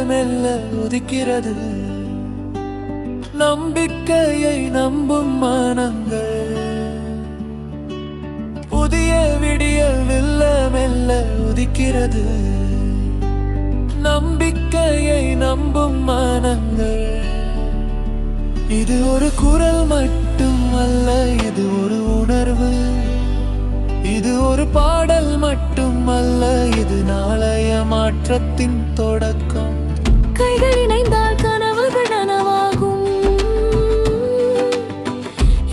மெல்ல உதிக்கிறது. நம்பிக்கையை நம்பும் மனங்கள் புதிய விடியல் மெல்ல மெல்ல உதிக்கிறது. நம்பிக்கையை நம்பும் மனங்கள். இது ஒரு குரல் மட்டும் அல்ல, இது ஒரு உணர்வு. இது ஒரு பாடல் மட்டும் அல்ல, இது நாளைய மாற்றத்தின் தொடக்கம். கைகள் இணைந்தால் கனவுகள் நனவாகும்.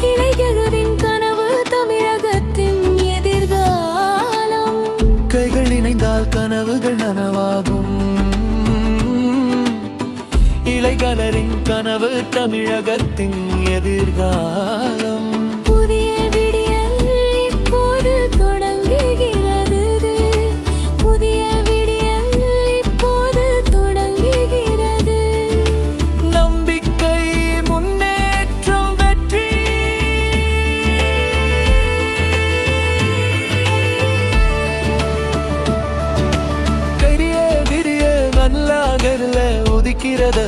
இளைஞரின் கனவு தமிழகத்தின் எதிர்காலம். கைகள் இணைந்தால் கனவுகள் நனவாகும். இளைஞரின் கனவு தமிழகத்தின் எதிர்காலம். புதிய விடியல் இப்போது தொடங்குகிறது. புதிய விடியல் இப்போது தொடங்குகிறது. நம்பிக்கை, முன்னேற்றம், வெற்றி. பெரிய விடிய நல்லாகல உதிக்கிறது.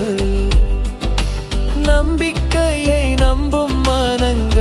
நம்பிக்கையை நம்பும் மனங்கள்